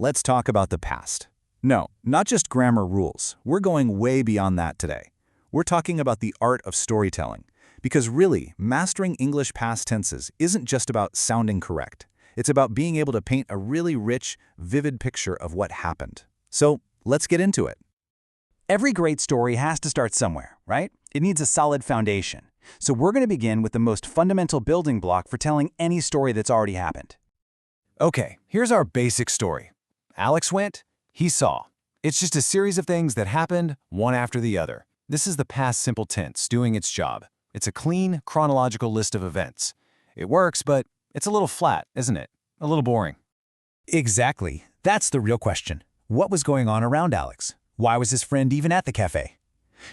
let's talk about the past. No, not just grammar rules. We're going way beyond that today. We're talking about the art of storytelling. Because really, mastering English past tenses isn't just about sounding correct. It's about being able to paint a really rich, vivid picture of what happened. So, let's get into it. Every great story has to start somewhere, right? It needs a solid foundation. So we're going to begin with the most fundamental building block for telling any story that's already happened. Okay, here's our basic story. Alex went, he saw. It's just a series of things that happened, one after the other. This is the past simple tense doing its job. It's a clean, chronological list of events. It works, but it's a little flat, isn't it? A little boring. Exactly. That's the real question. What was going on around Alex? Why was his friend even at the cafe?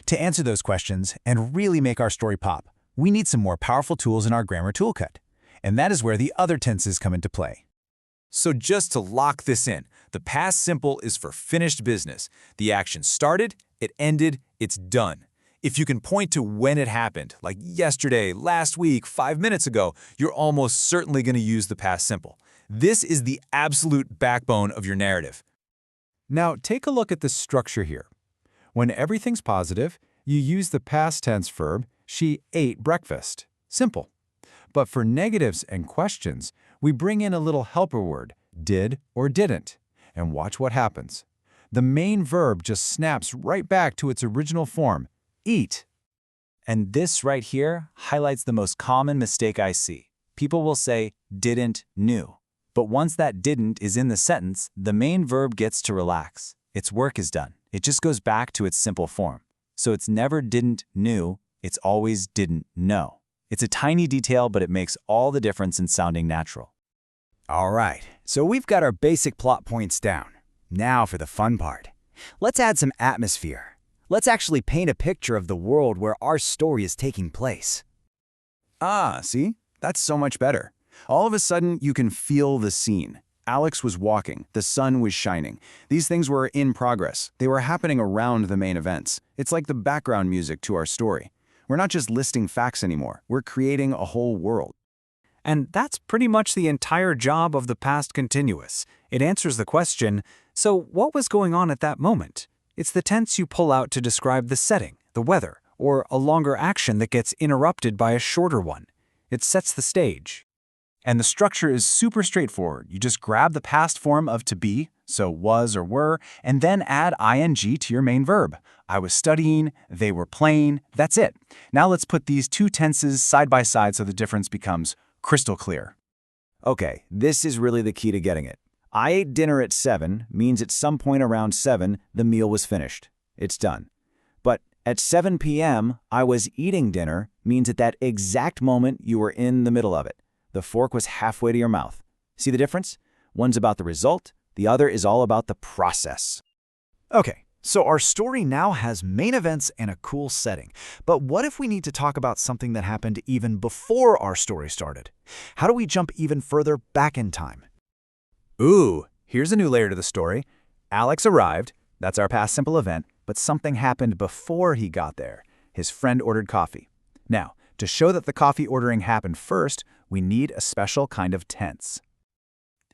To answer those questions and really make our story pop, we need some more powerful tools in our grammar toolkit. And that is where the other tenses come into play. So just to lock this in, the past simple is for finished business. The action started, it ended, it's done. If you can point to when it happened, like yesterday, last week, 5 minutes ago, you're almost certainly going to use the past simple. This is the absolute backbone of your narrative. Now, take a look at the structure here. When everything's positive, you use the past tense verb, she ate breakfast. Simple. But for negatives and questions, we bring in a little helper word, did or didn't. And watch what happens. The main verb just snaps right back to its original form, eat. And this right here highlights the most common mistake I see. People will say didn't, knew. But once that didn't is in the sentence, the main verb gets to relax. Its work is done. It just goes back to its simple form. So it's never didn't, knew, it's always didn't know. It's a tiny detail, but it makes all the difference in sounding natural. All right, so we've got our basic plot points down. Now for the fun part. Let's add some atmosphere. Let's actually paint a picture of the world where our story is taking place. See? That's so much better. All of a sudden, you can feel the scene. Alex was walking. The sun was shining. These things were in progress. They were happening around the main events. It's like the background music to our story. We're not just listing facts anymore. We're creating a whole world. And that's pretty much the entire job of the past continuous. It answers the question, so what was going on at that moment? It's the tense you pull out to describe the setting, the weather, or a longer action that gets interrupted by a shorter one. It sets the stage. And the structure is super straightforward. You just grab the past form of to be, so was or were, and then add ing to your main verb. I was studying, they were playing, that's it. Now let's put these two tenses side by side so the difference becomes crystal clear. Okay, this is really the key to getting it. I ate dinner at 7 means at some point around 7, the meal was finished. It's done. But at 7 p.m., I was eating dinner means at that exact moment you were in the middle of it. The fork was halfway to your mouth. See the difference? One's about the result, the other is all about the process. Okay, so our story now has main events and a cool setting. But what if we need to talk about something that happened even before our story started? How do we jump even further back in time? Ooh, here's a new layer to the story. Alex arrived, that's our past simple event, but something happened before he got there. His friend ordered coffee. Now, to show that the coffee ordering happened first, we need a special kind of tense.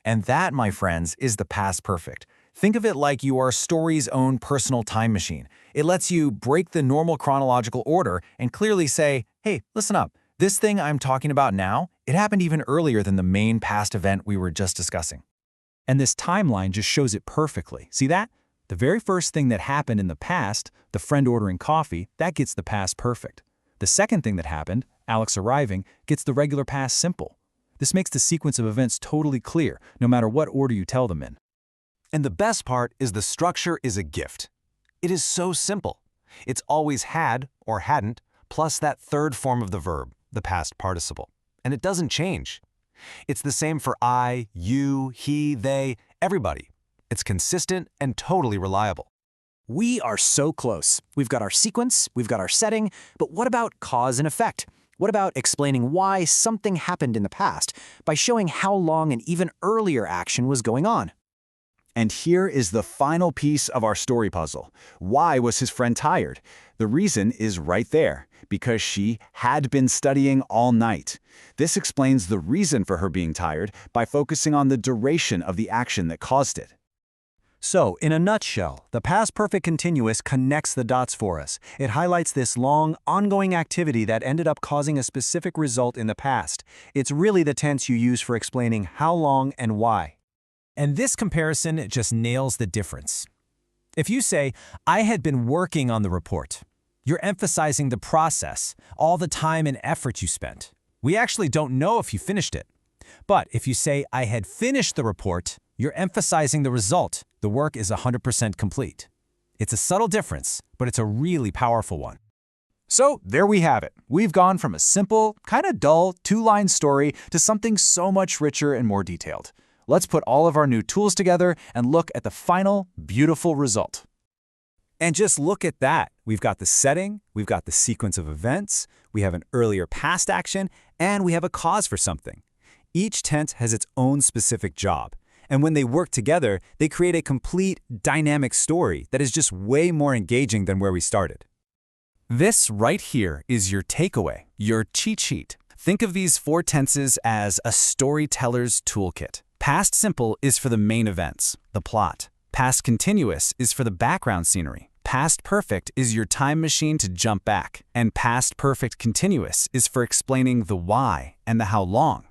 And that, my friends, is the past perfect. Think of it like you are a story's own personal time machine. It lets you break the normal chronological order and clearly say, hey, listen up. This thing I'm talking about now, it happened even earlier than the main past event we were just discussing. And this timeline just shows it perfectly. See that? The very first thing that happened in the past, the friend ordering coffee, that gets the past perfect. The second thing that happened, Alex arriving, gets the regular past simple. This makes the sequence of events totally clear, no matter what order you tell them in. And the best part is the structure is a gift. It is so simple. It's always had or hadn't, plus that third form of the verb, the past participle. And it doesn't change. It's the same for I, you, he, they, everybody. It's consistent and totally reliable. We are so close. We've got our sequence, we've got our setting, but what about cause and effect? What about explaining why something happened in the past by showing how long an even earlier action was going on? And here is the final piece of our story puzzle. Why was his friend tired? The reason is right there, because she had been studying all night. This explains the reason for her being tired by focusing on the duration of the action that caused it. So, in a nutshell, the past perfect continuous connects the dots for us. It highlights this long, ongoing activity that ended up causing a specific result in the past. It's really the tense you use for explaining how long and why. And this comparison just nails the difference. If you say, I had been working on the report, you're emphasizing the process, all the time and effort you spent. We actually don't know if you finished it. But if you say, I had finished the report, you're emphasizing the result. The work is 100% complete. It's a subtle difference, but it's a really powerful one. So there we have it. We've gone from a simple, kind of dull, two-line story to something so much richer and more detailed. Let's put all of our new tools together and look at the final, beautiful result. And just look at that. We've got the setting, we've got the sequence of events, we have an earlier past action, and we have a cause for something. Each tense has its own specific job. And when they work together, they create a complete, dynamic story that is just way more engaging than where we started. This right here is your takeaway, your cheat sheet. Think of these 4 tenses as a storyteller's toolkit. Past simple is for the main events, the plot. Past continuous is for the background scenery. Past perfect is your time machine to jump back. And past perfect continuous is for explaining the why and the how long.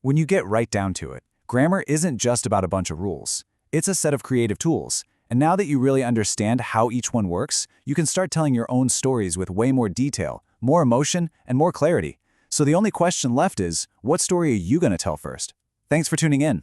When you get right down to it, grammar isn't just about a bunch of rules. It's a set of creative tools. And now that you really understand how each one works, you can start telling your own stories with way more detail, more emotion, and more clarity. So the only question left is, what story are you going to tell first? Thanks for tuning in.